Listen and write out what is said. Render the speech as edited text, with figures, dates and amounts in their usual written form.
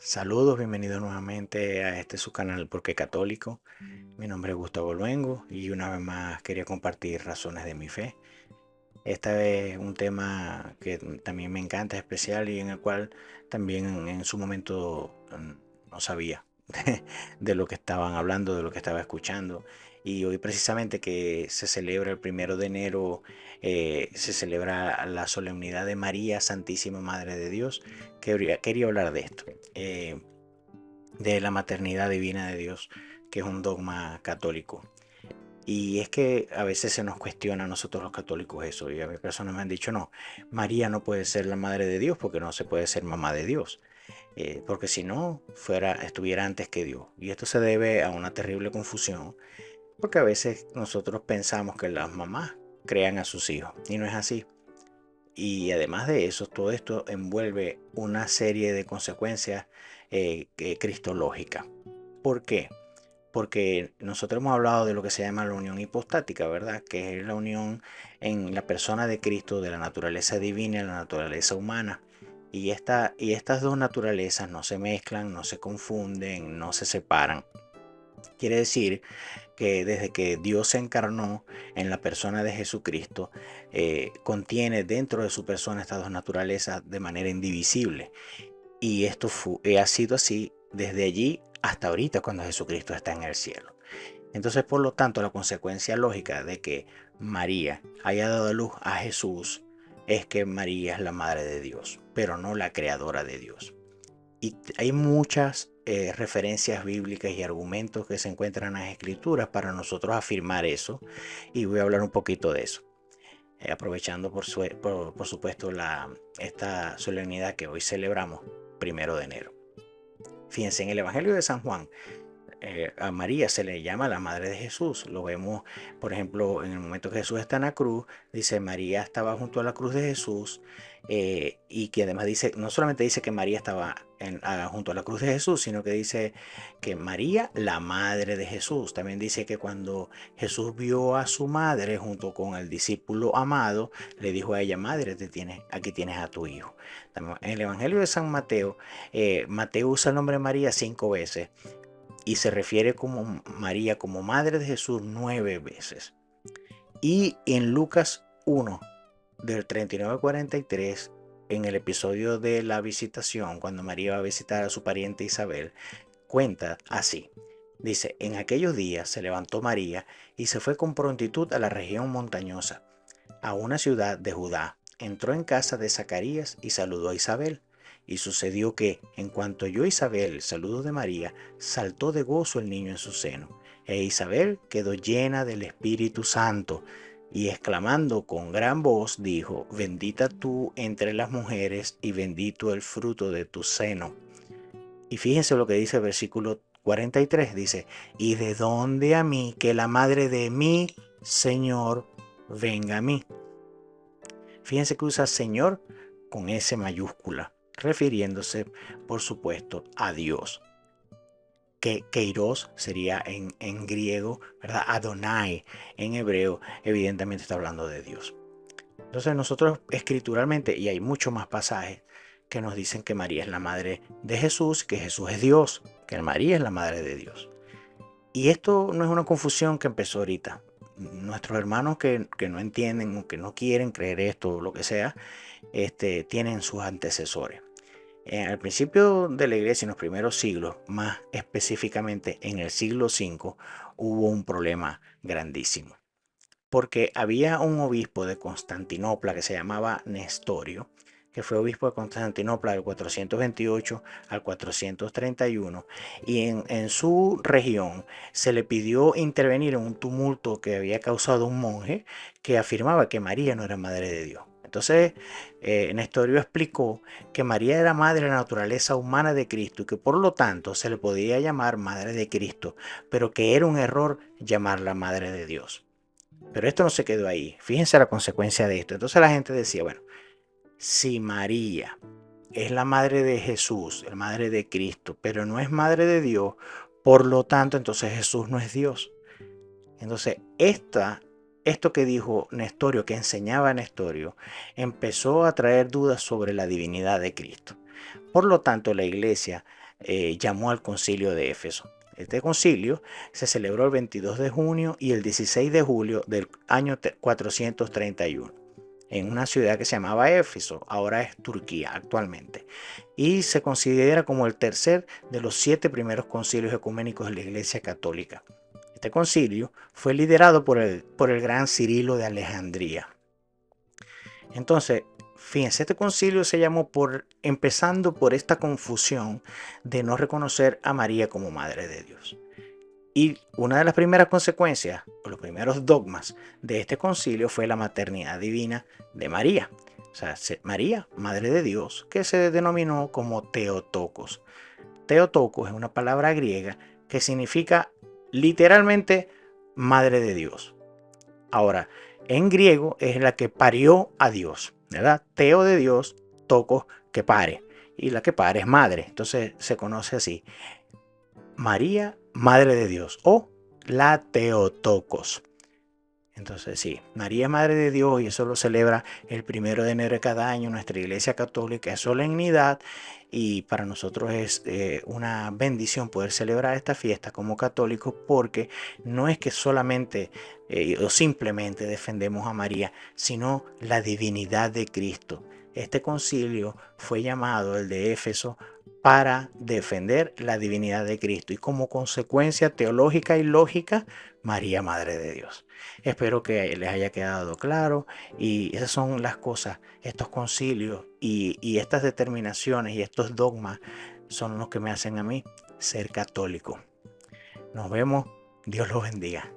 Saludos, bienvenido nuevamente a este su canal Porque Católico. Mi nombre es Gustavo Luengo y una vez más quería compartir razones de mi fe. Esta es un tema que también me encanta, especial y en el cual también en su momento no sabía de lo que estaban hablando, de lo que estaba escuchando. Y hoy precisamente que se celebra el 1 de enero, se celebra la solemnidad de María Santísima Madre de Dios. Quería hablar de esto, de la maternidad divina de Dios, que es un dogma católico. Y es que a veces se nos cuestiona a nosotros los católicos eso. Y a mí personas me han dicho, no, María no puede ser la madre de Dios porque no se puede ser mamá de Dios. Porque si no, estuviera antes que Dios. Y esto se debe a una terrible confusión. Porque a veces nosotros pensamos que las mamás crean a sus hijos. Y no es así. Y además de eso, todo esto envuelve una serie de consecuencias cristológicas. ¿Por qué? Porque nosotros hemos hablado de lo que se llama la unión hipostática, ¿verdad? Que es la unión en la persona de Cristo de la naturaleza divina y la naturaleza humana. Y estas dos naturalezas no se mezclan, no se confunden, no se separan. Quiere decir que desde que Dios se encarnó en la persona de Jesucristo, contiene dentro de su persona estas dos naturalezas de manera indivisible. Y esto ha sido así desde allí hasta ahorita cuando Jesucristo está en el cielo. Entonces, por lo tanto, la consecuencia lógica de que María haya dado a luz a Jesús es que María es la madre de Dios, pero no la creadora de Dios. Y hay muchas referencias bíblicas y argumentos que se encuentran en las escrituras para nosotros afirmar eso. Y voy a hablar un poquito de eso. Aprovechando por supuesto esta solemnidad que hoy celebramos, 1 de enero. Fíjense, en el Evangelio de San Juan, a María se le llama la madre de Jesús. Lo vemos, por ejemplo, en el momento que Jesús está en la cruz, dice María estaba junto a la cruz de Jesús, y que además dice, no solamente dice que María estaba junto a la cruz de Jesús, sino que dice que María, la madre de Jesús. También dice que cuando Jesús vio a su madre junto con el discípulo amado, le dijo a ella, madre, aquí tienes a tu hijo. También, en el Evangelio de San Mateo, Mateo usa el nombre de María 5 veces y se refiere como María como madre de Jesús 9 veces. Y en Lucas 1, del 39 al 43, en el episodio de la visitación, cuando María va a visitar a su pariente Isabel, cuenta así. Dice, en aquellos días se levantó María y se fue con prontitud a la región montañosa, a una ciudad de Judá. Entró en casa de Zacarías y saludó a Isabel. Y sucedió que, en cuanto oyó Isabel el saludo de María, saltó de gozo el niño en su seno. E Isabel quedó llena del Espíritu Santo, y exclamando con gran voz dijo, bendita tú entre las mujeres, y bendito el fruto de tu seno. Y fíjense lo que dice el versículo 43, dice, ¿y de dónde a mí que la madre de mi Señor venga a mí? Fíjense que usa Señor con S mayúscula, refiriéndose, por supuesto, a Dios. Que Keiros sería en griego, ¿verdad? Adonai en hebreo, evidentemente está hablando de Dios. Entonces nosotros escrituralmente, y hay muchos más pasajes que nos dicen que María es la madre de Jesús, que Jesús es Dios, que María es la madre de Dios. Y esto no es una confusión que empezó ahorita. Nuestros hermanos que no entienden o que no quieren creer esto o lo que sea, tienen sus antecesores. Al principio de la iglesia, en los primeros siglos, más específicamente en el siglo V, hubo un problema grandísimo. Porque había un obispo de Constantinopla que se llamaba Nestorio, que fue obispo de Constantinopla del 428 al 431, y en su región se le pidió intervenir en un tumulto que había causado un monje que afirmaba que María no era madre de Dios. Entonces, Nestorio explicó que María era madre de la naturaleza humana de Cristo y que por lo tanto se le podía llamar madre de Cristo, pero que era un error llamarla madre de Dios. Pero esto no se quedó ahí. Fíjense la consecuencia de esto. Entonces la gente decía, bueno, si María es la madre de Jesús, la madre de Cristo, pero no es madre de Dios, por lo tanto, entonces Jesús no es Dios. Entonces, esto que dijo Nestorio, que enseñaba Nestorio, empezó a traer dudas sobre la divinidad de Cristo. Por lo tanto, la iglesia llamó al concilio de Éfeso. Este concilio se celebró el 22 de junio y el 16 de julio del año 431 en una ciudad que se llamaba Éfeso, ahora es Turquía actualmente, y se considera como el tercer de los 7 primeros concilios ecuménicos de la Iglesia Católica. Este concilio fue liderado por el gran Cirilo de Alejandría. Entonces, fíjense, este concilio se llamó empezando por esta confusión de no reconocer a María como Madre de Dios. Y una de las primeras consecuencias, o los primeros dogmas de este concilio fue la maternidad divina de María. O sea, María, Madre de Dios, que se denominó como Theotokos. Theotokos es una palabra griega que significa literalmente Madre de Dios. Ahora, en griego es la que parió a Dios, ¿verdad? Teo de Dios, tokos que pare. Y la que pare es madre. Entonces se conoce así. María, Madre de Dios, o la Theotokos. Entonces sí, María es Madre de Dios y eso lo celebra el 1 de enero de cada año nuestra Iglesia Católica, es solemnidad y para nosotros es una bendición poder celebrar esta fiesta como católicos porque no es que solamente o simplemente defendemos a María, sino la divinidad de Cristo. Este concilio fue llamado el de Éfeso para defender la divinidad de Cristo y como consecuencia teológica y lógica, María, Madre de Dios. Espero que les haya quedado claro y esas son las cosas, estos concilios y estas determinaciones y estos dogmas son los que me hacen a mí ser católico. Nos vemos, Dios los bendiga.